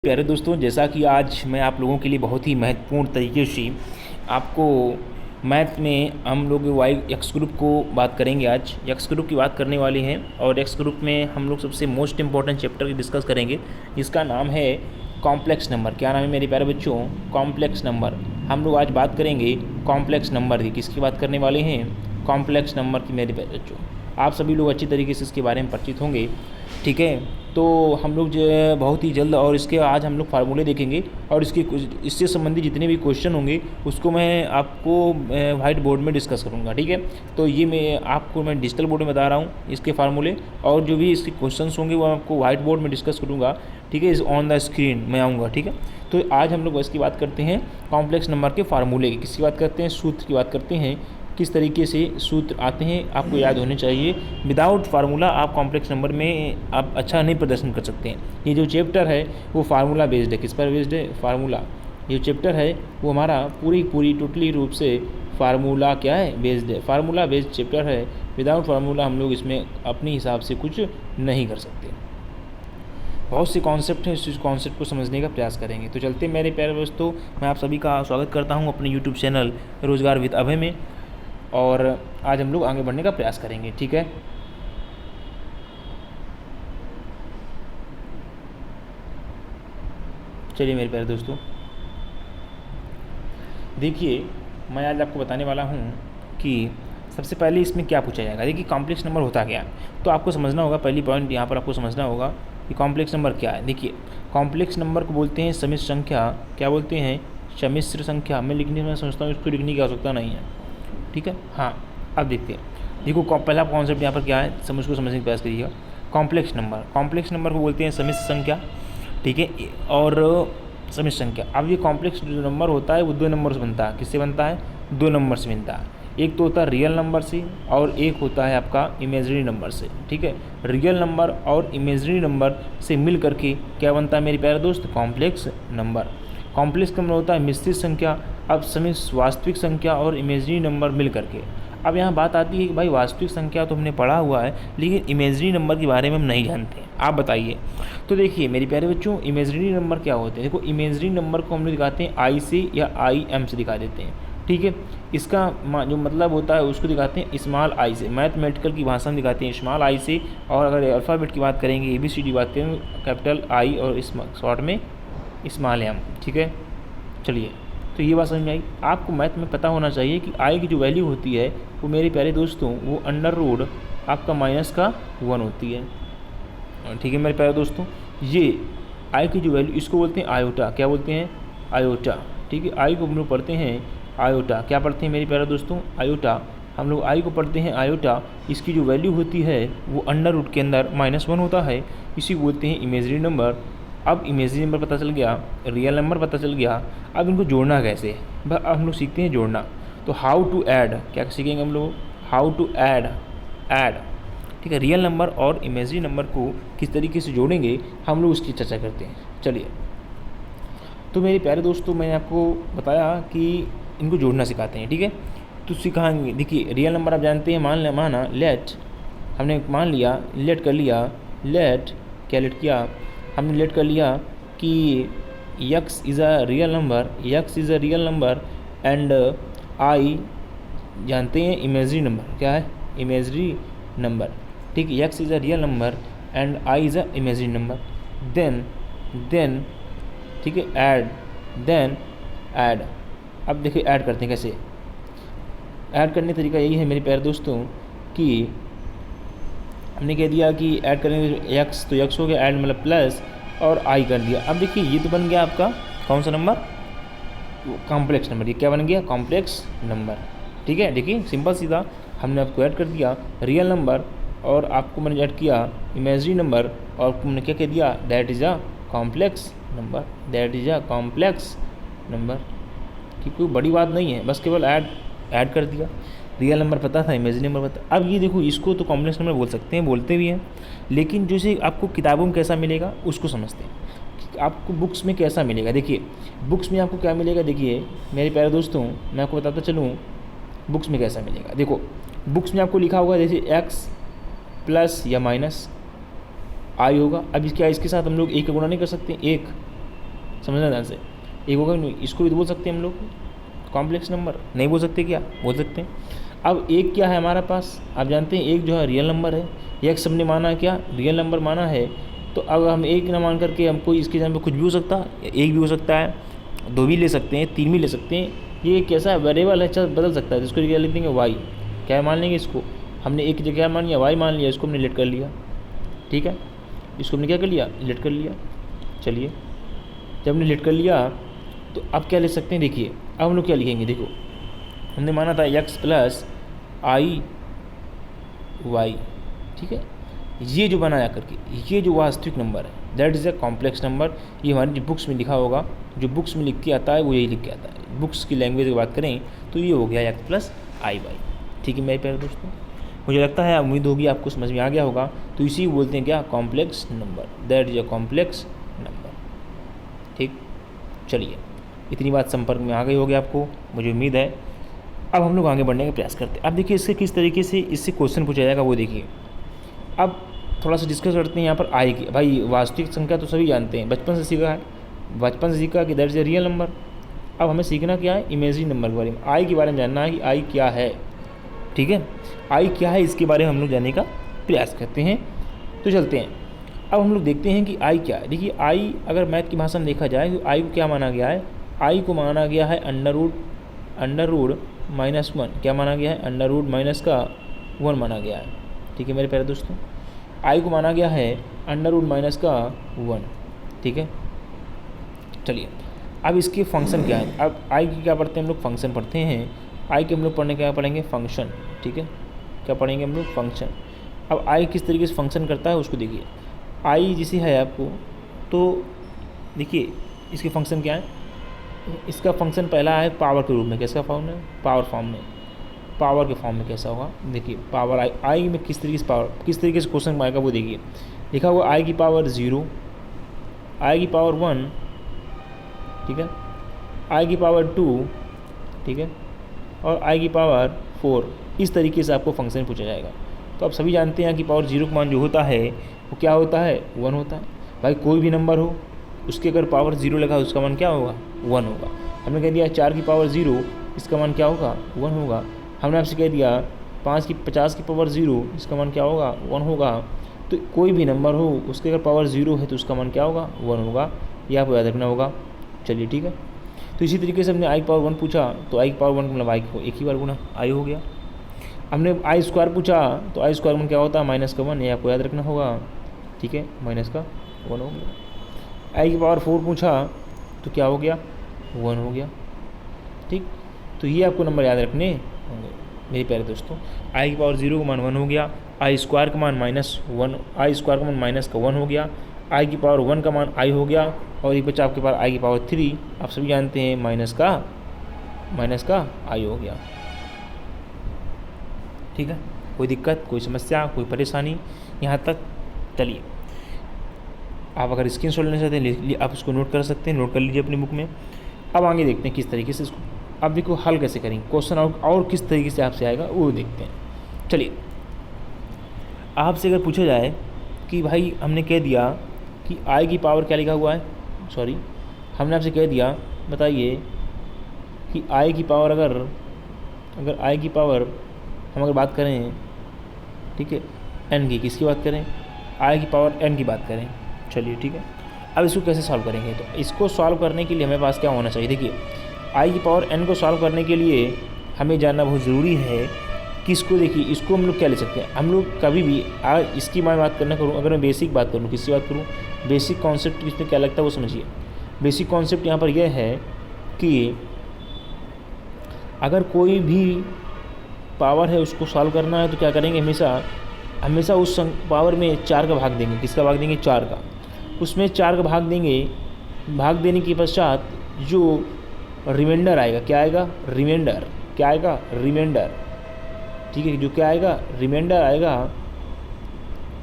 प्यारे दोस्तों, जैसा कि आज मैं आप लोगों के लिए बहुत ही महत्वपूर्ण तरीके से आपको मैथ में हम लोग वाई एक्स ग्रुप को बात करेंगे। आज एक्स ग्रुप की बात करने वाले हैं और एक्स ग्रुप में हम लोग सबसे मोस्ट इम्पॉर्टेंट चैप्टर की डिस्कस करेंगे, जिसका नाम है कॉम्प्लेक्स नंबर। क्या नाम है मेरे प्यारे बच्चों? Complex number. हम लोग आज बात करेंगे कॉम्प्लेक्स नंबर की। किसकी बात करने वाले हैं? कॉम्प्लेक्स नंबर की मेरे प्यारे बच्चों। आप सभी लोग अच्छी तरीके से इसके बारे में परिचित होंगे, ठीक है। तो हम लोग जो है बहुत ही जल्द और इसके आज हम लोग फार्मूले देखेंगे और इससे संबंधित जितने भी क्वेश्चन होंगे उसको मैं आपको वाइट बोर्ड में डिस्कस करूँगा, ठीक है। तो ये मैं डिजिटल बोर्ड में बता रहा हूँ इसके फार्मूले, और जो भी इसके क्वेश्चंस होंगे वो आपको वाइट बोर्ड में डिस्कस करूँगा, ठीक है। इस ऑन द स्क्रीन मैं आऊँगा, ठीक है। तो आज हम लोग इसकी बात करते हैं कॉम्प्लेक्स नंबर के फार्मूले की। किसकी बात करते हैं? सूत्र की बात करते हैं। किस तरीके से सूत्र आते हैं आपको याद होने चाहिए। विदाउट फार्मूला आप कॉम्प्लेक्स नंबर में आप अच्छा नहीं प्रदर्शन कर सकते हैं। ये जो चैप्टर है वो फार्मूला बेस्ड है। किस पर बेस्ड है? फार्मूला। ये चैप्टर है वो हमारा पूरी टोटली रूप से फार्मूला क्या है? बेस्ड है। फार्मूला बेस्ड चैप्टर है। विदाउट फार्मूला हम लोग इसमें अपने हिसाब से कुछ नहीं कर सकते। बहुत से कॉन्सेप्ट हैं, इस कॉन्सेप्ट को समझने का प्रयास करेंगे। तो चलते मेरे प्यारे दोस्तों, मैं आप सभी का स्वागत करता हूँ अपने यूट्यूब चैनल रोजगार विद अभय में, और आज हम लोग आगे बढ़ने का प्रयास करेंगे, ठीक है। चलिए मेरे प्यारे दोस्तों, देखिए मैं आज आपको बताने वाला हूँ कि सबसे पहले इसमें क्या पूछा जाएगा। देखिए कॉम्प्लेक्स नंबर होता क्या है, तो आपको समझना होगा। पहली पॉइंट यहाँ पर आपको समझना होगा कि कॉम्प्लेक्स नंबर क्या है। देखिए कॉम्प्लेक्स नंबर को बोलते हैं सम्मिश्र संख्या। क्या बोलते हैं? सम्मिश्र संख्या। मैं समझता हूँ इसको लिखने की आवश्यकता नहीं है, ठीक है। हाँ, अब देखते हैं। देखो पहला कॉन्सेप्ट यहाँ पर क्या है, उसको समझने का प्रयास करिएगा। Complex number. कॉम्प्लेक्स नंबर को बोलते हैं सम्मिश्र संख्या, ठीक है, और सम्मिश्र संख्या। अब ये कॉम्प्लेक्स जो नंबर होता है वो दो नंबर से बनता है। किससे बनता है? दो नंबर से बनता है। एक तो होता है रियल नंबर से और एक होता है आपका इमेजिनरी नंबर से, ठीक है। रियल नंबर और इमेजिनरी नंबर से मिल करके क्या बनता है मेरे प्यारे दोस्त? Complex number. कॉम्प्लेक्स नंबर होता है मिश्रित संख्या। अब सम्मिश्र वास्तविक संख्या और इमेजिनरी नंबर मिल करके। अब यहाँ बात आती है कि भाई वास्तविक संख्या तो हमने पढ़ा हुआ है, लेकिन इमेजिनरी नंबर के बारे में हम नहीं जानते, आप बताइए। तो देखिए मेरे प्यारे बच्चों, इमेजिनरी नंबर क्या होते हैं? देखो इमेजिनरी नंबर को हम लोग दिखाते हैं आई से या आई एम से दिखा देते हैं, ठीक है। इसका जो मतलब होता है उसको दिखाते हैं स्मॉल आई से। मैथमेटिकल की भाषा में दिखाते हैं स्मॉल आई से, और अगर अल्फ़ाबेट की बात करेंगे ABCD बात करेंगे कैपिटल आई और शॉर्ट में स्मॉल एम, ठीक है। चलिए, तो ये बात समझ में आई। आपको मैथ में पता होना चाहिए कि आई की जो वैल्यू होती है वो मेरे प्यारे दोस्तों वो अंडर रूट आपका -1 होती है, ठीक है मेरे प्यारे दोस्तों। ये आई की जो वैल्यू इसको बोलते हैं आयोटा। क्या बोलते हैं? आयोटा, ठीक है। आई को हम लोग पढ़ते हैं आयोटा। क्या पढ़ते हैं मेरे प्यारे दोस्तों? आयोटा। हम लोग आई को पढ़ते हैं आयोटा। इसकी जो वैल्यू होती है वो अंडर रूट के अंदर -1 होता है। इसी को बोलते हैं इमेजिनरी नंबर। अब इमेजिनरी नंबर पता चल गया, रियल नंबर पता चल गया। अब इनको जोड़ना कैसे? अब हम लोग सीखते हैं जोड़ना। तो हाउ टू ऐड, क्या सीखेंगे हम लोग? हाउ टू ऐड, ठीक है। रियल नंबर और इमेजिनरी नंबर को किस तरीके से जोड़ेंगे हम लोग उसकी चर्चा करते हैं। चलिए, तो मेरे प्यारे दोस्तों मैंने आपको बताया कि इनको जोड़ना सिखाते हैं, ठीक है। तो सिखाएंगे। देखिए रियल नंबर आप जानते हैं, माना लेट, हमने मान लिया, लेट कर लिया, लेट क्या लेट किया हमने, लेट कर लिया कि x is a real number, x is a real number and I जानते हैं इमेजरी नंबर। क्या है? इमेजरी नंबर, ठीक है। x is a real number and I is a imaginary number. Then ठीक है, ऐड। अब देखिए ऐड करते हैं कैसे। ऐड करने का तरीका यही है मेरे प्यारे दोस्तों कि हमने कह दिया कि ऐड करेंगे एक्स, तो एक्स हो गया, ऐड मतलब प्लस, और आई कर दिया। अब देखिए ये तो बन गया आपका कौन सा नंबर? Complex number. ये क्या बन गया? कॉम्प्लेक्स नंबर, ठीक है। देखिए सिंपल सीधा हमने आपको ऐड कर दिया रियल नंबर, और आपको मैंने ऐड किया इमेजिनरी नंबर, और मैंने क्या कह दिया? That is a complex number, that is a complex number, ठीक। कोई बड़ी बात नहीं है, बस केवल ऐड कर दिया। रियल नंबर पता था, इमेजिनरी नंबर पता। अब ये देखो इसको तो कॉम्प्लेक्स नंबर बोल सकते हैं, बोलते भी हैं, लेकिन जैसे आपको किताबों में कैसा मिलेगा उसको समझते हैं। आपको बुक्स में कैसा मिलेगा? देखिए बुक्स में आपको क्या मिलेगा, देखिए मेरे प्यारे दोस्तों मैं आपको बताता चलूँ बुक्स में कैसा मिलेगा। देखो बुक्स में आपको लिखा होगा जैसे x प्लस या माइनस आई होगा। अब क्या इसके साथ हम लोग एक का गुणा नहीं कर सकते? एक समझना ध्यान से। एक होगा, इसको भी तो बोल सकते हैं हम लोग कॉम्प्लेक्स नंबर, नहीं बोल सकते क्या, बोल सकते हैं। अब एक क्या है हमारे पास, आप जानते हैं एक जो है रियल नंबर है, एक्स हमने माना क्या, रियल नंबर माना है। तो अब हम एक ना मान करके हमको इसके जगह पे कुछ भी हो सकता है, एक भी हो सकता है, दो भी ले सकते हैं, तीन भी ले सकते हैं। ये कैसा वेरिएबल है, चल बदल सकता है। इसको क्या लिख देंगे, वाई, क्या मान लेंगे इसको, हमने एक जगह मान लिया वाई मान लिया, इसको हमने लेट कर लिया, ठीक है, इसको हमने क्या कर लिया, लेट कर लिया। चलिए जब हमने लेट कर लिया तो अब क्या ले सकते हैं, देखिए अब हम लोग क्या लिखेंगे, देखो हमने माना था x प्लस आई वाई, ठीक है, ये जो बनाया करके, ये जो वास्तविक नंबर है that is a complex number. ये हमारी जो बुक्स में लिखा होगा, जो बुक्स में लिख के आता है वो यही लिख के आता है। बुक्स की लैंग्वेज की बात करें तो ये हो गया x प्लस आई वाई, ठीक है मेरे प्यारे दोस्तों। मुझे लगता है, उम्मीद होगी आपको समझ में आ गया होगा। तो इसी को बोलते हैं क्या, complex number, that is a complex number, ठीक। चलिए इतनी बात संपर्क में आ गई होगी आपको, मुझे उम्मीद है। अब हम लोग आगे बढ़ने का प्रयास करते हैं। अब देखिए इससे किस तरीके से इससे क्वेश्चन पूछा जाएगा वो देखिए। अब थोड़ा सा डिस्कस करते हैं यहाँ पर आई की। भाई वास्तविक संख्या तो सभी जानते हैं, बचपन से सीखा है, बचपन से सीखा कि that is a real number. अब हमें सीखना क्या है, इमेजिनरी नंबर के बारे में, आई के बारे में जानना है कि आई क्या है, ठीक है, आई क्या है इसके बारे में हम लोग जानने का प्रयास करते हैं। तो चलते हैं, अब हम लोग देखते हैं कि आई क्या है। देखिए आई अगर मैथ की भाषा में देखा जाए तो आई को क्या माना गया है, आई को माना गया है अंडर रूट माइनस वन, क्या माना गया है, अंडर रूट माइनस का वन माना गया है, ठीक है मेरे प्यारे दोस्तों। आई को माना गया है अंडर रूट माइनस का वन, ठीक है। चलिए अब इसके फंक्शन क्या है, अब आई की क्या पढ़ते हैं हम लोग, फंक्शन पढ़ते हैं। आई के हम लोग पढ़ने क्या पढ़ेंगे, फंक्शन, ठीक है, क्या पढ़ेंगे हम लोग, फंक्शन। अब आई किस तरीके से फंक्शन करता है उसको देखिए। आई जैसी है आपको, तो देखिए इसके फंक्शन क्या है, इसका फंक्शन पहला है पावर के रूप में, कैसा फॉर्म है, पावर फॉर्म में, पावर के फॉर्म में कैसा होगा, देखिए पावर आई में किस तरीके से पावर, किस तरीके से क्वेश्चन आएगा वो देखिए। लिखा हुआ आई की पावर 0, आई की पावर 1, ठीक है, आई की पावर 2, ठीक है, और आई की पावर 4, इस तरीके से आपको फंक्शन पूछा जाएगा। तो आप सभी जानते हैं कि पावर 0 का मान जो होता है वो क्या होता है, 1 होता है। भाई कोई भी नंबर हो उसके अगर पावर 0 लगा उसका मान क्या होगा, 1 होगा। हमने कह दिया 4 की पावर 0, इसका मान क्या होगा, 1 होगा। हमने आपसे कह दिया 50 की पावर 0, इसका मान क्या होगा, 1 होगा। तो कोई भी नंबर हो उसके अगर पावर 0 है तो उसका मान क्या होगा, 1 होगा, ये आपको याद रखना होगा। चलिए ठीक है, तो इसी तरीके से हमने आई पावर 1 पूछा तो आई पावर 1 मतलब आई को एक ही बार गुना आई हो गया। हमने आई स्क्वायर पूछा तो आई स्क्वायर में क्या होता है, माइनस का 1, ये आपको याद रखना होगा, ठीक है, माइनस का 1 हो गया। आई की पावर 4 पूछा तो क्या हो गया, 1 हो गया, ठीक। तो ये आपको नंबर याद रखने होंगे मेरे प्यारे दोस्तों। आई की पावर 0 का मान 1 हो गया, आई स्क्वायर का मान -1, आई स्क्वायर का मान माइनस का 1 हो गया, आई की पावर 1 का मान आई हो गया, और एक बच्चा आपके पास आई की पावर 3, आप सभी जानते हैं माइनस का आई हो गया, ठीक है। कोई दिक्कत, कोई समस्या, कोई परेशानी यहाँ तक। चलिए आप अगर स्क्रीनशॉट लेना चाहते हैं आप इसको नोट कर सकते हैं, नोट कर लीजिए अपनी बुक में। अब आगे देखते हैं किस तरीके से इसको, अब देखो हल कैसे करेंगे क्वेश्चन, और किस तरीके से आपसे आएगा वो देखते हैं। चलिए आपसे अगर पूछा जाए कि भाई हमने कह दिया कि आई की पावर क्या लिखा हुआ है, सॉरी हमने आपसे कह दिया बताइए कि आई की पावर अगर आई की पावर हम अगर बात करें, ठीक है, एन की, किसकी बात करें, आई की पावर एन की बात करें। चलिए ठीक है, अब इसको कैसे सॉल्व करेंगे, तो इसको सॉल्व करने के लिए हमें पास क्या होना चाहिए, देखिए आई की पावर एन को सॉल्व करने के लिए हमें जानना बहुत ज़रूरी है कि इसको, देखिए इसको हम लोग क्या ले सकते हैं, हम लोग कभी भी आज इसकी मैं बात करना करूँ, अगर मैं बेसिक बात करूँ, किसकी बात करूँ, बेसिक कॉन्सेप्ट इसमें क्या लगता है वो समझिए। बेसिक कॉन्सेप्ट यहाँ पर यह है कि अगर कोई भी पावर है उसको सॉल्व करना है तो क्या करेंगे, हमेशा उस पावर में 4 का भाग देंगे, किसका भाग देंगे, 4 का, उसमें 4 का भाग देंगे। भाग देने के पश्चात जो रिमाइंडर आएगा, क्या आएगा, रिमाइंडर, क्या आएगा, रिमाइंडर, ठीक है, जो क्या आएगा, रिमाइंडर आएगा,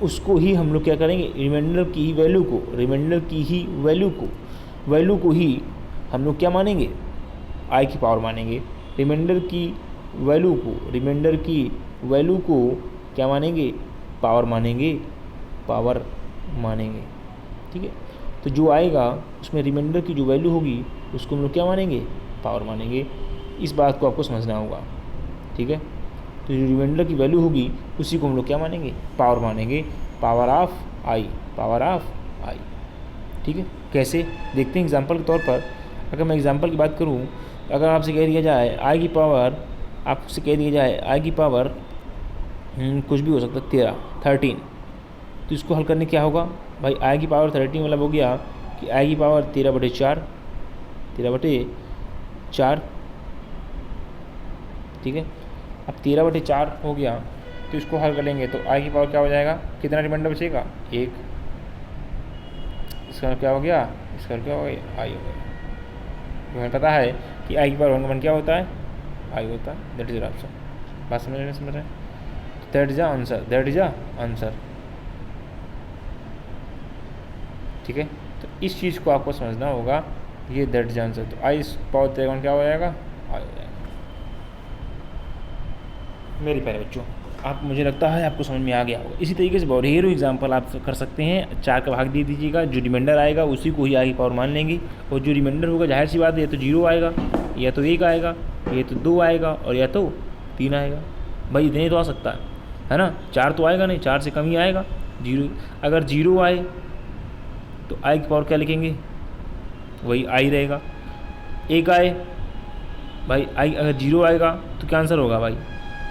उसको ही हम लोग क्या करेंगे, रिमाइंडर की ही वैल्यू को ही हम लोग क्या मानेंगे, आई की पावर मानेंगे। रिमाइंडर की वैल्यू को क्या मानेंगे, पावर मानेंगे, ठीक है। तो जो आएगा उसमें रिमाइंडर की जो वैल्यू होगी उसको हम लोग क्या मानेंगे, पावर मानेंगे। इस बात को आपको समझना होगा, ठीक है। तो जो रिमाइंडर की वैल्यू होगी उसी को हम लोग क्या मानेंगे, पावर मानेंगे, power of I, power of I, ठीक है। कैसे देखते हैं एग्जांपल के तौर पर। अगर मैं एग्जांपल की बात करूं, अगर आपसे कह दिया जाए आई की पावर, आपसे कह दिया जाए आई की पावर कुछ भी हो सकता है 13, तो इसको हल करने क्या होगा भाई, आई की पावर 13 मतलब हो गया कि आई की पावर 13/4, 13/4, ठीक है। अब 13/4 हो गया तो इसको हल कर लेंगे तो आई की पावर क्या हो जाएगा, कितना रिमाइंडर बचेगा, 1। इसका क्या हो गया, इसका क्या हो गया, आई हो गया। तो हमें पता है कि आई की पावर 1 क्या होता है, आई होता है। That is option. बात समझ रहे हैं, that is answer, that is answer, ठीक है। तो इस चीज़ को आपको समझना होगा, ये दैट इज आंसर। तो आई पावर 13 क्या हो जाएगा, आई हो जाएगा। मेरे प्यारे बच्चों, आप मुझे लगता है आपको समझ में आ गया होगा। इसी तरीके से बहुत ढेरों एग्जाम्पल आप कर सकते हैं। 4 का भाग दे दीजिएगा, जो रिमाइंडर आएगा उसी को ही आई की पावर मान लेंगे, और जो रिमाइंडर होगा जाहिर सी बात है या तो 0 आएगा, या तो 1 आएगा, या तो 2 आएगा, और या तो 3 आएगा। भाई इतने तो आ सकता है ना, 4 तो आएगा नहीं, 4 से कम ही आएगा। 0 अगर 0 आए तो आई की पावर क्या लिखेंगे, वही आई रहेगा। 1 आए भाई, आई अगर 0 आएगा तो क्या आंसर होगा भाई,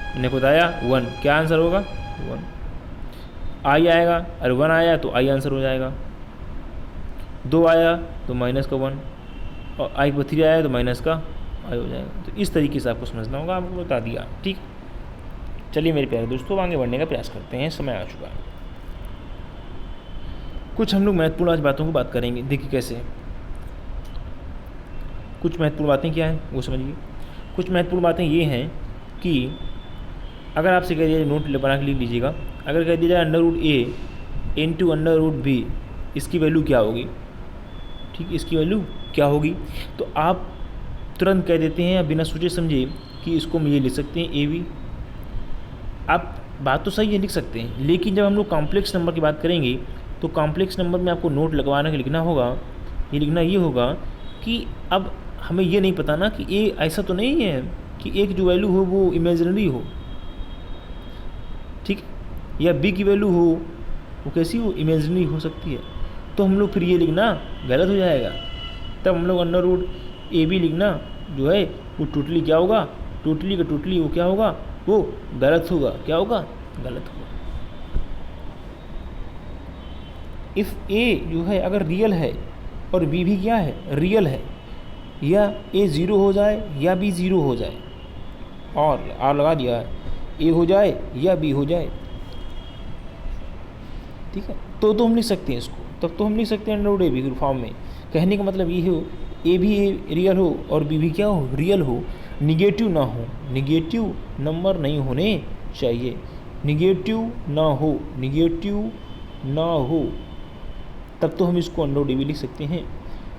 मैंने बताया 1, क्या आंसर होगा 1। आई आएगा, अरे 1 आया तो आई आंसर हो जाएगा। 2 आया तो माइनस का 1, और आई पर 3 आया तो माइनस का आई हो जाएगा। तो इस तरीके से आपको समझना होगा, आपको बता दिया, ठीक। चलिए मेरे प्यारे दोस्तों, आगे बढ़ने का प्रयास करते हैं, समय आ चुका है। कुछ हम लोग महत्वपूर्ण आज बातों को बात करेंगे। देखिए कैसे, कुछ महत्वपूर्ण बातें क्या हैं वो समझिए। कुछ महत्वपूर्ण बातें ये हैं कि अगर आपसे कह दिया जाए, नोट बना के लिख लीजिएगा, अगर कह दिया जाए √a इंटू √b, इसकी वैल्यू क्या होगी, ठीक, इसकी वैल्यू क्या होगी, तो आप तुरंत कह देते हैं बिना सोचे समझे कि इसको हम ये लिख सकते हैं ab। आप बात तो सही है, लिख सकते हैं, लेकिन जब हम लोग कॉम्प्लेक्स नंबर की बात करेंगे तो कॉम्प्लेक्स नंबर में आपको नोट लगवाना के लिखना होगा, ये लिखना ये होगा कि अब हमें ये नहीं पता ना कि ए ऐसा तो नहीं है कि एक जो वैल्यू हो वो इमेजिनरी हो, ठीक, या बी की वैल्यू हो वो कैसी हो, इमेजिनरी हो सकती है। तो हम लोग फिर ये लिखना गलत हो जाएगा, तब हम लोग √ab लिखना जो है वो टोटली क्या होगा, टोटली का टोटली वो क्या होगा, वो गलत होगा, क्या होगा, गलत होगा। इफ़ ए जो है अगर रियल है और बी भी क्या है, रियल है, या ए 0 हो जाए या बी 0 हो जाए, और आर लगा दिया है, ए हो जाए या बी हो जाए, ठीक है, तो हम लिख सकते हैं इसको, तब तो हम लिख सकते हैं √ab के फॉर्म में। कहने का मतलब ये हो, ए भी रियल हो और बी भी क्या हो, रियल हो, निगेटिव ना हो, निगेटिव नंबर नहीं होने चाहिए, निगेटिव ना हो, निगेटिव ना हो, तब तो हम इसको √ab लिख सकते हैं।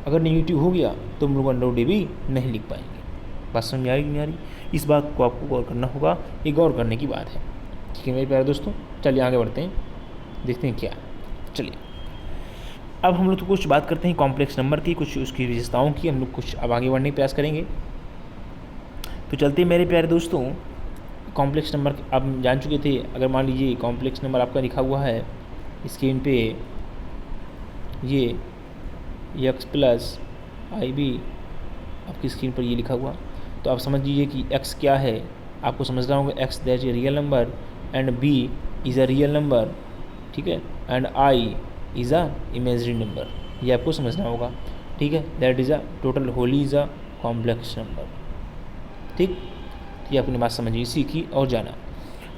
अगर नेगेटिव हो गया तो हम लोग √ab नहीं लिख पाएंगे। बात समझ में आ रही नहीं आ रही, इस बात को आपको गौर करना होगा, ये गौर करने की बात है, ठीक है मेरे प्यारे दोस्तों। चलिए आगे बढ़ते हैं, देखते हैं क्या है। चलिए अब हम लोग तो कुछ बात करते हैं कॉम्प्लेक्स नंबर की, कुछ उसकी विशेषताओं की, हम लोग कुछ अब आगे बढ़ने का प्रयास करेंगे। तो चलते हैं मेरे प्यारे दोस्तों, कॉम्प्लेक्स नंबर आप जान चुके थे। अगर मान लीजिए कॉम्प्लेक्स नंबर आपका लिखा हुआ है स्क्रीन पे, ये x + IB आपकी स्क्रीन पर ये लिखा हुआ, तो आप समझ लीजिए कि x क्या है, आपको समझना होगा x that is real number and b is a real number, ठीक है, and i is a imaginary number, ये आपको समझना होगा, ठीक है। That is a total Holi is a complex number, ठीक, ये अपनी बात समझिए, सीखी और जाना,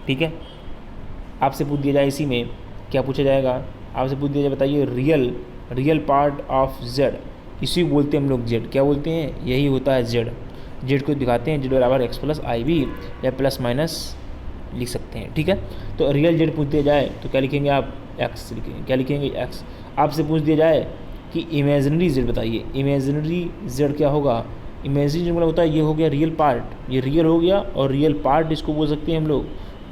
ठीक है। आपसे पूछ दिया जाए इसी में क्या पूछा जाएगा, आपसे पूछ दिया जाए बताइए रियल पार्ट ऑफ z, इसी को बोलते हैं हम लोग z, क्या बोलते हैं, यही होता है z को दिखाते हैं z बराबर x + IB या प्लस माइनस लिख सकते हैं, ठीक है। तो रियल z पूछ दिया जाए तो क्या लिखेंगे आप, x लिखेंगे, क्या लिखेंगे x। आपसे पूछ दिया जाए कि इमेजिनरी z बताइए, इमेजिनरी z क्या होगा, इमेजिनरी मतलब होता है ये हो गया रियल पार्ट, ये रियल हो गया, और रियल पार्ट इसको बोल सकते हैं हम लोग,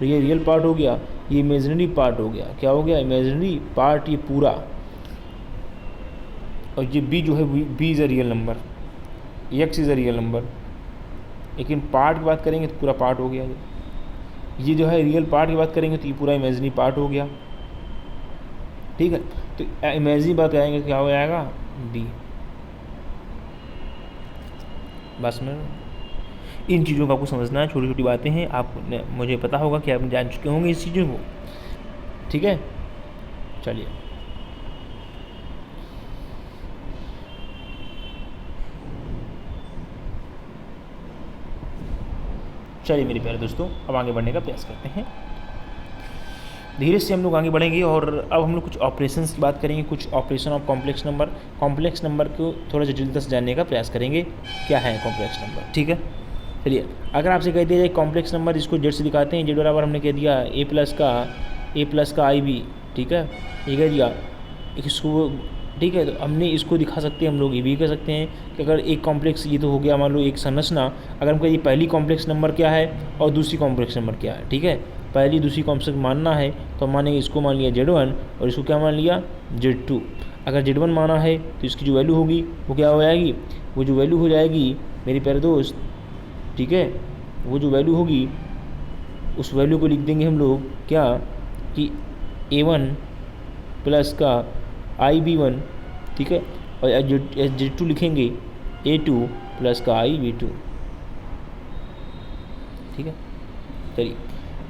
ये रियल पार्ट हो गया, ये इमेजिनरी पार्ट हो गया, क्या हो गया, इमेजिनरी पार्ट, ये पूरा, और ये बी जो है B is a real number, X is a real number. लेकिन पार्ट की बात करेंगे तो पूरा पार्ट हो गया ये जो है रियल पार्ट की बात करेंगे तो ये पूरा इमेजिनरी पार्ट हो गया। ठीक है, तो इमेजिनरी बात करेंगे क्या हो जाएगा, बी। बस में इन चीज़ों को आपको समझना है, छोटी छोटी बातें हैं, आप मुझे पता होगा कि आप जान चुके होंगे इस चीज़ों को। ठीक है, चलिए चलिए मेरे प्यारे दोस्तों, अब आगे बढ़ने का प्रयास करते हैं। धीरे से हम लोग आगे बढ़ेंगे और अब हम लोग कुछ ऑपरेशंस की बात करेंगे, कुछ ऑपरेशन ऑफ कॉम्प्लेक्स नंबर को थोड़ा जटिलता से जानने का प्रयास करेंगे, क्या है कॉम्प्लेक्स नंबर। ठीक है, चलिए अगर आपसे कह दिया जाए कॉम्प्लेक्स नंबर, इसको जेड से दिखाते हैं, जेड बराबर हमने कह दिया ए प्लस का आई बी। ठीक है, ये कह दिया इसको। ठीक है, तो हमने इसको दिखा सकते हैं, हम लोग ये भी कह सकते हैं कि अगर एक कॉम्प्लेक्स, ये तो हो गया मान लो एक संरचना, अगर हमको ये पहली कॉम्प्लेक्स नंबर क्या है और दूसरी कॉम्प्लेक्स नंबर क्या है। ठीक है, पहली दूसरी कॉम्प्लेक्स मानना है तो हम मानेंगे, इसको मान लिया Z1 और इसको क्या मान लिया Z2। अगर Z1 माना है तो इसकी जो वैल्यू होगी वो क्या हो जाएगी, वो जो वैल्यू हो जाएगी मेरे प्यारे दोस्त, ठीक है, वो जो वैल्यू होगी उस वैल्यू को लिख देंगे हम लोग क्या कि A1 प्लस का IB1। ठीक है, और Z2 लिखेंगे A2 प्लस का IB2। ठीक है, चलिए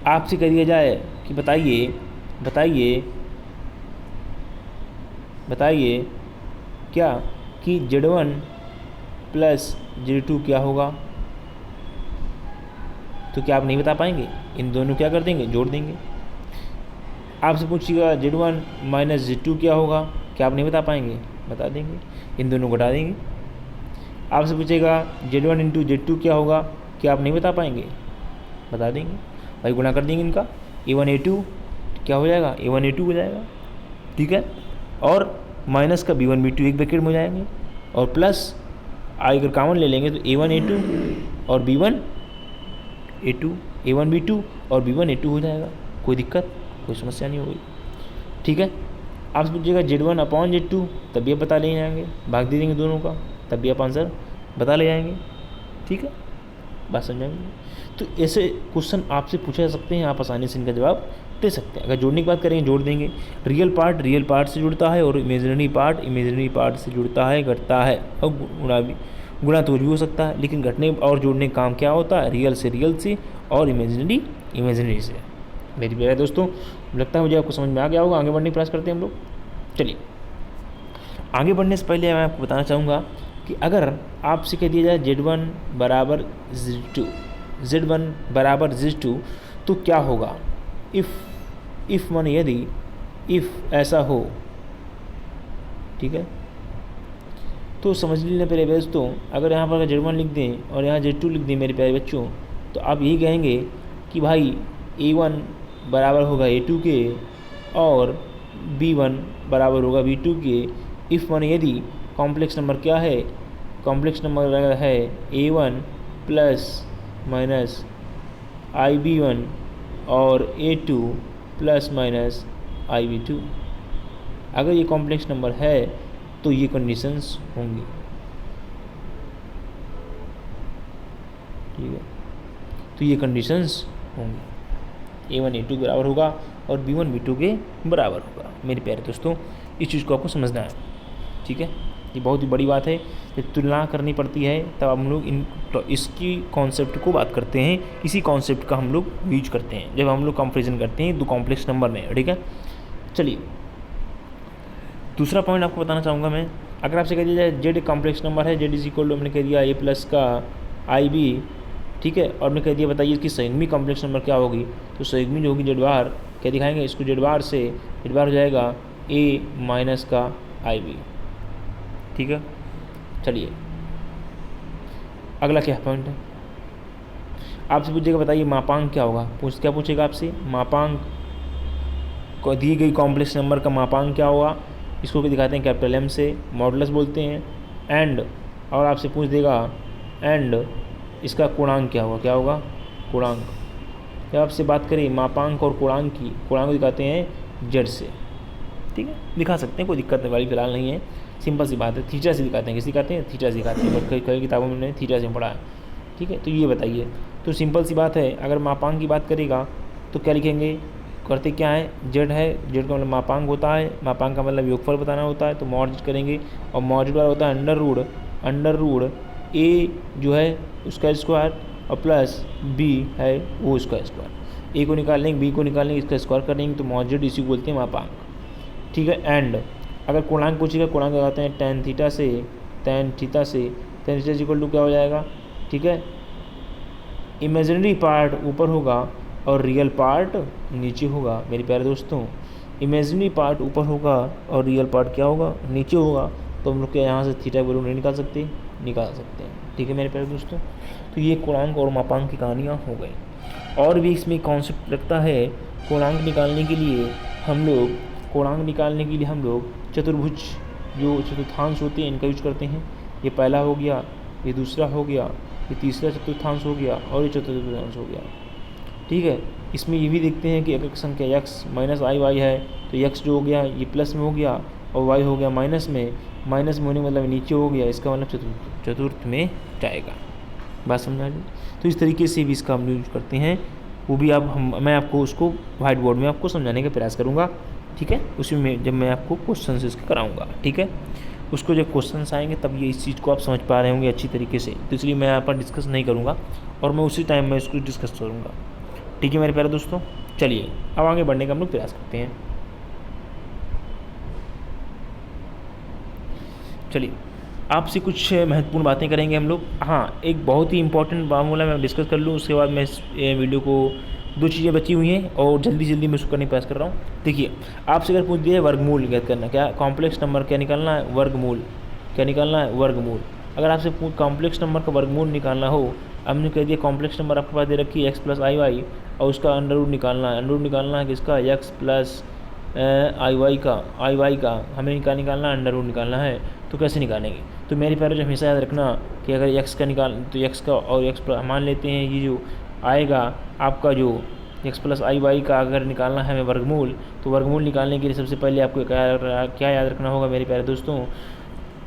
आपसे कह दिया जाए कि बताइए क्या कि Z1 प्लस Z2 क्या होगा, तो क्या आप नहीं बता पाएंगे, इन दोनों क्या कर देंगे, जोड़ देंगे। आपसे पूछिएगा Z1 माइनस Z2 क्या होगा, क्या आप नहीं बता पाएंगे, बता देंगे, इन दोनों को घटा देंगे। आपसे पूछेगा Z1 इंटू Z2 क्या होगा, क्या आप नहीं बता पाएंगे, बता देंगे, भाई गुणा कर देंगे इनका, A1 A2 क्या हो जाएगा, A1 A2 हो जाएगा। ठीक है, और माइनस का B1 B2 एक ब्रैकेट में हो जाएंगे, और प्लस अगर कॉमन ले लेंगे तो A1 A2 और B1 A2, A1 B2 और B1 A2 हो जाएगा, कोई दिक्कत कोई समस्या नहीं होगी। ठीक है, आपसे पूछिएगा Z1 अपॉन Z2, तब भी आप बता ले जाएंगे, भाग दे देंगे दोनों का, तब भी आप आंसर बता ले जाएंगे। ठीक है, बात समझाएंगे। तो ऐसे क्वेश्चन आपसे पूछे जा सकते हैं, आप आसानी से इनका जवाब दे सकते हैं। अगर जोड़ने की बात करेंगे जोड़ देंगे, रियल पार्ट से जुड़ता है और इमेजिनरी पार्ट से जुड़ता है, घटता है, और गुणा तो भी हो सकता है, लेकिन घटने और जोड़ने का काम क्या होता है, रियल से और इमेजिनरी से। मेरी प्यारे दोस्तों, लगता है मुझे आपको समझ में आ गया होगा। आगे बढ़ने का प्रयास करते हैं हम लोग। चलिए आगे बढ़ने से पहले मैं आपको बताना चाहूँगा कि अगर आपसे कह दिया जाए Z1 बराबर Z2 तो क्या होगा, इफ़ माने यदि, इफ़ ऐसा हो। ठीक है, तो समझ लेना मेरे दोस्तों, अगर यहाँ पर Z1 लिख दें और यहाँ Z2 लिख दें मेरे प्यारे बच्चों, तो आप यही कहेंगे कि भाई A1 बराबर होगा A2 के और B1 बराबर होगा B2 के। इफ़ माने यदि कॉम्प्लेक्स नंबर क्या है, कॉम्प्लेक्स नंबर है A1 प्लस माइनस IB1 और A2 प्लस माइनस IB2। अगर ये कॉम्प्लेक्स नंबर है तो ये कंडीशंस होंगी। ठीक है, तो ये कंडीशंस होंगी, A1 A2 के बराबर होगा और B1 B2 के बराबर होगा। मेरे प्यारे दोस्तों, इस चीज़ को आपको समझना है। ठीक है, ये बहुत ही बड़ी बात है, जब तुलना करनी पड़ती है तब हम लोग इसकी कॉन्सेप्ट को बात करते हैं, इसी कॉन्सेप्ट का हम लोग यूज करते हैं जब हम लोग कंपेरिजन करते हैं दो कॉम्प्लेक्स नंबर में। ठीक है, चलिए दूसरा पॉइंट आपको बताना चाहूँगा मैं। अगर आपसे कह दिया जाए जेड कॉम्प्लेक्स नंबर है, जेड इज इक्वल टू हमने कह दिया ए प्लस का आई बी। ठीक है, और हमने कह दिया बताइए इसकी संयुग्मी कॉम्प्लेक्स नंबर क्या होगी, तो संयुग्मी जो होगी जेड बार, क्या दिखाएंगे इसको, जेड बार से जेड बार हो जाएगा ए माइनस का आई बी। ठीक है, चलिए अगला क्या पॉइंट है, आपसे पूछेगा बताइए मापांक क्या होगा, क्या पूछेगा आपसे, मापांक को दी गई कॉम्प्लेक्स नंबर का मापांक क्या होगा, इसको भी दिखाते हैं कैपिटल एम से, मॉडुलस बोलते हैं। एंड और आपसे पूछ देगा एंड इसका पूर्णांक क्या होगा, क्या होगा पूर्णांक। जब आपसे बात करें मापांक और पूर्णांक की, पूर्णांक दिखाते हैं जेड से। ठीक है, दिखा सकते हैं, कोई दिक्कत वाली फिलहाल नहीं है। सिंपल सी बात है, थीटा से दिखाते हैं, किसी दिखाते हैं थीटा से दिखाते हैं, बट कई किताबों में मैंने थीटा से पढ़ा है, ठीक है। तो ये बताइए, तो सिंपल सी बात है, अगर मापांक की बात करेगा तो क्या लिखेंगे, करते क्या है, जेड है, जेड का मतलब मापांक होता है, मापांक का मतलब योगफल बताना होता है, तो मॉड करेंगे, और मॉड वाला होता है अंडर रूड ए जो है उसका स्क्वायर और प्लस बी है वो उसका स्क्वायर, ए को निकाल लेंगे, बी को निकाल लेंगे, इसका स्क्वायर कर लेंगे, तो मॉड इसी को बोलते हैं मापांक, ठीक है। एंड अगर पूर्णांक पूछेगा, पूर्णांक लगाते हैं tan थीटा से, tan थीटा इक्वल टू क्या हो जाएगा, ठीक है, इमेजिनरी पार्ट ऊपर होगा और रियल पार्ट नीचे होगा। मेरे प्यारे दोस्तों, इमेजिनरी पार्ट ऊपर होगा और रियल पार्ट क्या होगा, नीचे होगा, तो हम लोग क्या यहाँ से थीटा वैल्यू नहीं निकाल सकते हैं, ठीक है मेरे प्यारे दोस्तों। तो ये पूर्णांक और मापांक की कहानियाँ हो गई। और भी इसमें कॉन्सेप्ट लगता है, पूर्णांक निकालने के लिए हम लोग चतुर्भुज जो चतुर्थांश होते हैं इनका यूज करते हैं। ये पहला हो गया, ये दूसरा हो गया, ये तीसरा चतुर्थांश हो गया और ये चतुर्थ चतुर्थांश हो गया, ठीक है। इसमें ये भी देखते हैं कि अगर संख्या x माइनस आई वाई है तो x जो हो गया ये प्लस में हो गया और y हो गया माइनस में होने मतलब नीचे हो गया, इसका मतलब चतुर्थ में जाएगा। बात समझा ली। तो इस तरीके से भी इसका हम यूज करते हैं, वो भी मैं आपको उसको व्हाइट बोर्ड में आपको समझाने का प्रयास करूँगा, ठीक है। उसी में जब मैं आपको क्वेश्चन इसके कराऊँगा, ठीक है, उसको जब क्वेश्चन आएंगे तब ये इस चीज़ को आप समझ पा रहे होंगे अच्छी तरीके से, तो इसलिए मैं यहाँ पर डिस्कस नहीं करूँगा और मैं उसी टाइम में इसको डिस्कस करूँगा, ठीक है मेरे प्यारे दोस्तों। चलिए अब आगे बढ़ने का हम लोग प्रयास करते हैं। चलिए आपसे कुछ महत्वपूर्ण बातें करेंगे हम लोग। हाँ, एक बहुत ही इंपॉर्टेंट मामला मैं डिस्कस कर लूँ, उसके बाद मैं इस वीडियो को, दो चीज़ें बची हुई हैं और जल्दी मैं उसको करने का प्रयास कर रहा हूँ। देखिए, आपसे अगर पूछ दिया वर्गमूल ज्ञात करना, क्या कॉम्प्लेक्स नंबर क्या निकालना है, वर्गमूल क्या निकालना है, वर्गमूल। अगर आपसे कॉम्प्लेक्स नंबर का वर्गमूल निकालना हो, हमने कह दिया कॉम्प्लेक्स नंबर आपके पास दे रखी है x प्लस आई वाई और उसका अंडर रूट निकालना है किसका, x प्लस आई वाई का हमें क्या निकालना है, अंडर रूट निकालना है। तो कैसे निकालेंगे, तो मेरे प्यारे हमेशा याद रखना कि अगर x का निकाल तो x का और x मान लेते हैं, ये जो आएगा आपका जो x प्लस आई वाई का अगर निकालना है हमें वर्गमूल, तो वर्गमूल निकालने के लिए सबसे पहले आपको क्या याद रखना होगा मेरे प्यारे दोस्तों।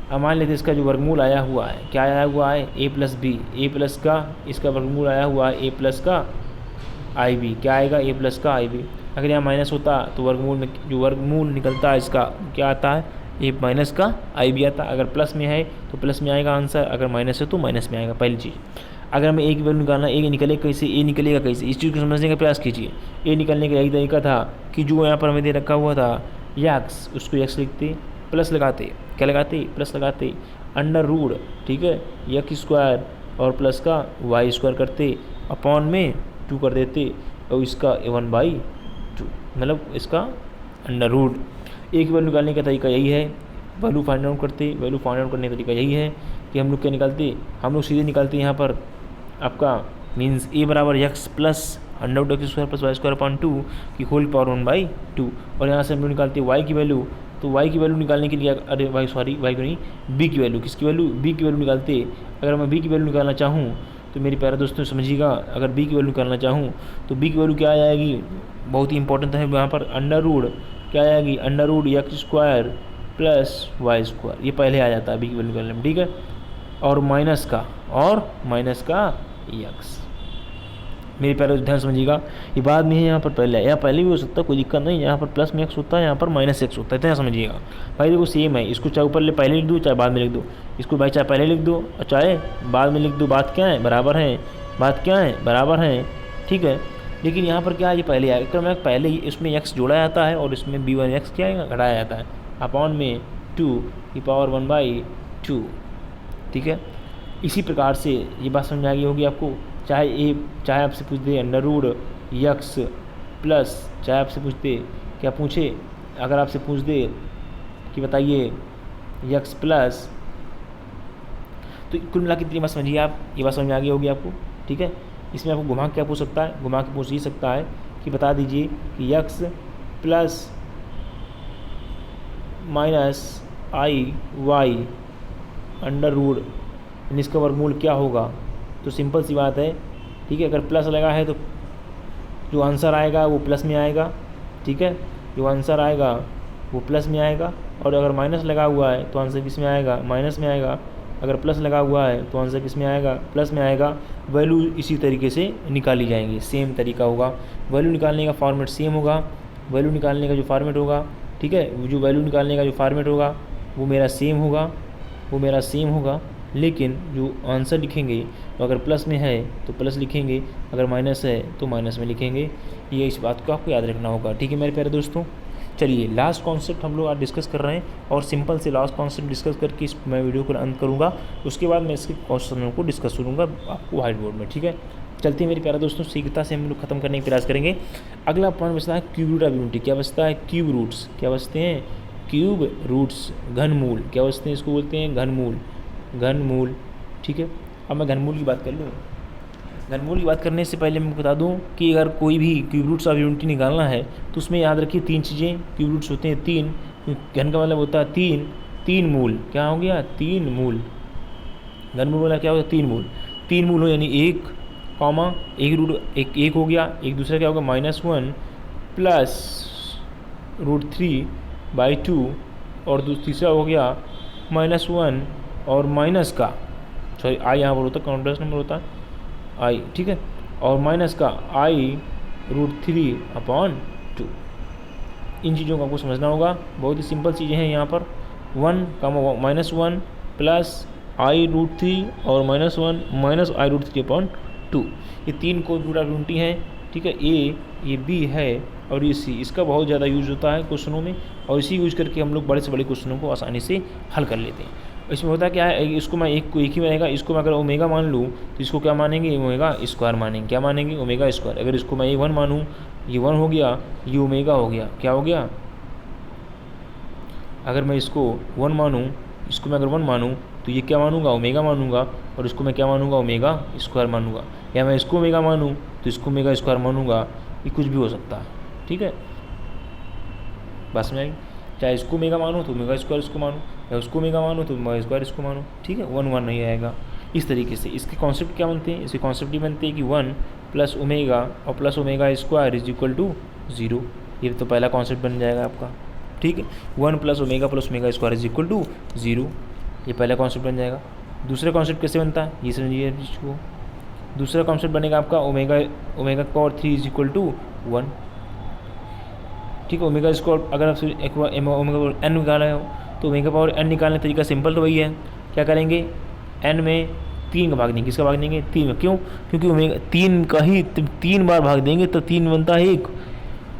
अब मान लेते हैं इसका जो वर्गमूल आया हुआ है, क्या आया हुआ है, a plus B, A plus का इसका वर्गमूल आया हुआ है a प्लस का आई बी, क्या आएगा a प्लस का आई बी। अगर यहाँ माइनस होता तो वर्गमूल में जो वर्गमूल निकलता है इसका क्या आता है, a माइनस का आई बी आता। अगर प्लस में है तो प्लस में आएगा आंसर, अगर माइनस है तो माइनस में आएगा, पहली चीज़। अगर हमें ए की वैल्यू निकालना, ए निकलेगा कैसे, ए निकलेगा कैसे, इस चीज़ को समझने का प्रयास कीजिए। ए निकलने का यही तरीका था कि जो यहाँ पर हमें दे रखा हुआ था यक्स, उसको यक्स लिखते, प्लस लगाते, क्या लगाते, प्लस लगाते, अंडर रूट, ठीक है, यक्स स्क्वायर और प्लस का वाई स्क्वायर करते, अपॉन में 2 कर देते और इसका 1/2, मतलब इसका अंडर रूट। ए की वैल्यू निकालने का तरीका यही है, वैल्यू फाइंड आउट करते, वैल्यू फाइंड आउट करने का तरीका यही है कि हम लोग क्या निकालते, हम लोग सीधे निकालते यहाँ पर आपका मीन्स ए बराबर X plus under root X square plus Y square upon 2 की होल पावर 1/2, और यहाँ से हम लोग निकालते वाई की वैल्यू। तो वाई की वैल्यू निकालने के लिए, अरे वाई को नहीं, बी की वैल्यू, किसकी वैल्यू, बी की वैल्यू निकालते। अगर मैं बी की वैल्यू निकालना चाहूँ तो मेरे प्यारे दोस्तों समझिएगा, अगर बी की वैल्यू निकालना चाहूँ तो बी की वैल्यू क्या आ जाएगी, बहुत ही इंपॉर्टेंट है यहाँ पर, अंडर रूट क्या आएगी, under root X square plus Y square, ये पहले आ जाता है बी की वैल्यू निकालने में, ठीक है। और माइनस का एक्स, मेरे प्यारे ध्यान समझिएगा, ये बाद में है, यहाँ पर पहले है, यहाँ पहले भी हो सकता है, कोई दिक्कत नहीं, यहाँ पर प्लस में एक्स होता है, यहाँ पर माइनस एक्स होता है, इतना समझिएगा भाई। देखो सेम है, इसको चाहे ऊपर पहले लिख दो चाहे बाद में लिख दो, इसको भाई चाहे पहले लिख दो और चाहे बाद में लिख दो, बात क्या है, बराबर है, ठीक है। लेकिन यहाँ पर क्या है, ये पहले आएगा, अगर मैं पहले इसमें एक्स जोड़ा जाता है और इसमें b1x क्या आएगा, घटाया जाता है, अपॉन में 2 की पावर 1/2, ठीक है। इसी प्रकार से ये बात समझ आ गई होगी आपको। चाहे आपसे पूछ दे अंडर रूट यक्स प्लस, चाहे आपसे पूछ दे क्या पूछे, अगर आपसे पूछ दे कि बताइए यक्स प्लस, तो कुल मिला के इतनी बात समझिए आप, ये बात समझ में आ गई होगी आपको, ठीक है। इसमें आपको घुमा क्या पूछ सकता है, घुमा के पूछ ही सकता है कि बता दीजिए कि यक्स प्लस माइनस आई वाई अंडर रूट इसका वर्गमूल क्या होगा। तो सिंपल सी बात है, ठीक है। अगर प्लस लगा है तो जो आंसर आएगा वो प्लस में आएगा, ठीक है, जो आंसर आएगा वो प्लस में आएगा, और अगर माइनस लगा हुआ है तो आंसर किस में आएगा, माइनस में आएगा। अगर प्लस लगा हुआ है तो आंसर किस में आएगा, प्लस में आएगा। वैल्यू इसी तरीके से निकाली जाएंगी, सेम तरीका होगा। वैल्यू निकालने का फॉर्मेट सेम होगा, वैल्यू निकालने का जो फॉर्मेट होगा, ठीक है, जो वैल्यू निकालने का जो फॉर्मेट होगा वो मेरा सेम होगा, वो मेरा सेम होगा। लेकिन जो आंसर लिखेंगे तो अगर प्लस में है तो प्लस लिखेंगे, अगर माइनस है तो माइनस में लिखेंगे। ये इस बात को आपको याद रखना होगा, ठीक है मेरे प्यारे दोस्तों। चलिए लास्ट कॉन्सेप्ट हम लोग आज डिस्कस कर रहे हैं, और सिंपल से लास्ट कॉन्सेप्ट डिस्कस करके इस मैं वीडियो को अंत करूँगा। उसके बाद मैं इसके क्वेश्चनों को डिस्कस करूँगा आपको व्हाइट बोर्ड में, ठीक है। चलते हैं मेरे प्यारे दोस्तों, शीघ्रता से हम लोग खत्म करने का प्रयास करेंगे। अगला पॉइंट बचता है क्यूब रूट ऑफ यूनिटी। क्या बचता है, क्यूब रूट्स। क्या बचते हैं, क्यूब रूट्स, घनमूल। क्या बचते हैं, इसको बोलते हैं घनमूल, घनमूल, ठीक है। अब मैं घनमूल की बात कर लूँ। घनमूल की बात करने से पहले मैं बता दूं कि अगर कोई भी क्यूब रूट्स ऑफ यूनिटी निकालना है तो उसमें याद रखिए 3 चीज़ें। क्यूब रूट्स होते हैं 3, घन का मतलब होता है 3, 3 मूल। क्या हो गया, 3 मूल। घनमूल वाला क्या होगा, 3 मूल। 3 मूल हो यानी 1 कॉमा एक रूट एक हो गया, एक दूसरा क्या होगा -1 प्लस √3/2, और तीसरा हो गया -1 और माइनस का, सॉरी आई यहाँ पर होता है, काउंटर्स नंबर होता है आई, ठीक है, और माइनस का i√3/2। इन चीज़ों को आपको समझना होगा, बहुत ही सिंपल चीज़ें हैं यहाँ पर। 1 -1 प्लस i√3 और -1 माइनस i√3/2। ये 3 को रूट ऑफ यूनिटी हैं, ठीक है। ये बी है और ये सी। इसका बहुत ज़्यादा यूज़ होता है क्वेश्चनों में, और इसी यूज़ करके हम लोग बड़े से बड़े क्वेश्चनों को आसानी से हल कर लेते हैं। इसमें होता क्या है, इसको मैं एक ही मानेगा, इसको मैं अगर ओमेगा मान लूँ तो इसको क्या मानेंगे, ओमेगा स्क्वायर मानेंगे। क्या मानेंगे, ओमेगा स्क्वायर। अगर इसको मैं A1 मानूँ, ये 1 हो गया, ये ओमेगा हो गया। क्या हो गया, अगर मैं इसको 1 मानूँ, इसको मैं अगर 1 मानूँ तो ये क्या मानूंगा, ओमेगा मानूंगा, और इसको मैं क्या मानूंगा, ओमेगा स्क्वायर मानूंगा। या मैं इसको ओमेगा मानूँ तो इसको ओमेगा स्क्वायर मानूंगा। ये कुछ भी हो सकता है, ठीक है। बस में चाहे इसको ओमेगा मानूँ तो ओमेगा स्क्वायर इसको मानूँ, या उसको ओमेगा मानूँ तो ओमेगा स्क्वायर इसको मानूँ, ठीक है। 1 1 नहीं आएगा। इस तरीके से इसके कॉन्सेप्ट क्या बनते हैं, इसके कॉन्सेप्ट ये बनते हैं कि 1 प्लस ओमेगा और plus omega square is equal to 0। ये तो पहला कॉन्सेप्ट बन जाएगा आपका, ठीक है। 1 plus omega square is equal to 0, ये पहला कॉन्सेप्ट बन जाएगा। दूसरा कॉन्सेप्ट कैसे बनता है, ये समझिए इसको। दूसरा कॉन्सेप्ट बनेगा आपका omega power 3 is equal to 1, ठीक है। ओमेगा स्क्वायर अगर आप ओमेगा पावर n निकाला हो तो ओमेगा पावर n निकालने का तरीका सिंपल तो वही है। क्या करेंगे, n में 3 का भाग देंगे। किसका भाग देंगे, 3 में। क्यों, क्योंकि ओमेगा 3 का ही 3 बार भाग देंगे तो 3 बनता है 1,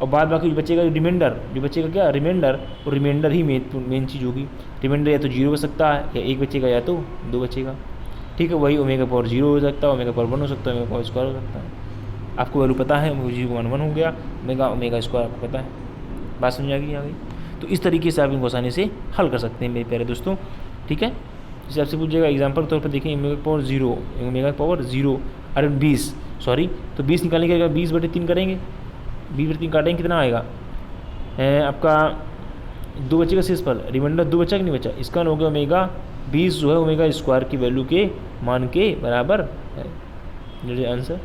और बाद बाकी जो बचेगा रिमाइंडर, जो बचेगा क्या, रिमाइंडर, और रिमाइंडर ही मेन चीज़ होगी। रिमाइंडर या तो 0 हो सकता है, या 1 बचेगा, या तो 2 बचेगा, ठीक है। वही ओमेगा पावर 0 हो सकता है, ओमेगा पावर 1 हो सकता है, ओमेगा पावर स्क्वायर हो सकता है। आपको वैल्यू पता है, 0 1 हो गया, ओमेगा स्क्वायर आपको पता है। बात समझ आ गई। तो इस तरीके से आप इनको आसानी से हल कर सकते हैं मेरे प्यारे दोस्तों, ठीक है। जैसे आपसे पूछेगा एग्जाम्पल के तौर पर देखिए, ओमेगा पावर 0 अरे 20, सॉरी, तो 20 निकालने के 20/3 करेंगे, 20/3 काटेंगे, कितना आएगा आपका 2 बचेगा शेष पर, रिमाइंडर 2 बचा कि नहीं बचा। इसका हो गया ओमेगा 20 जो है ओमेगा स्क्वायर की वैल्यू के मान के बराबर है आंसर।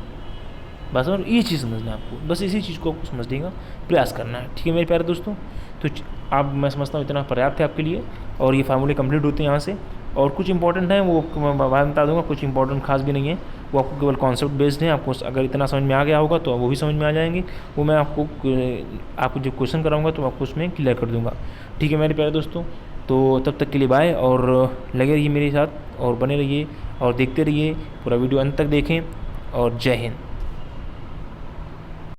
बस और ये चीज़ समझना है आपको, बस इसी चीज़ को आपको समझने का प्रयास करना है, ठीक है मेरे प्यारे दोस्तों। तो आप, मैं समझता हूँ इतना पर्याप्त है आपके लिए, और ये फार्मूले कंप्लीट होते हैं यहाँ से। और कुछ इंपॉर्टेंट है वो मैं बाद में बता दूँगा, कुछ इंपॉर्टेंट खास भी नहीं है, वो आपको केवल कॉन्सेप्ट बेस्ड है। आपको अगर इतना समझ में आ गया होगा तो वो भी समझ में आ जाएंगे, वो मैं आपको जो क्वेश्चन कराऊँगा तो आपको उसमें क्लियर कर दूँगा, ठीक है मेरे प्यारे दोस्तों। तो तब तक के लिए बाय, और लगे रहिए मेरे साथ और बने रहिए और देखते रहिए, पूरा वीडियो अंत तक देखें, और जय हिंद।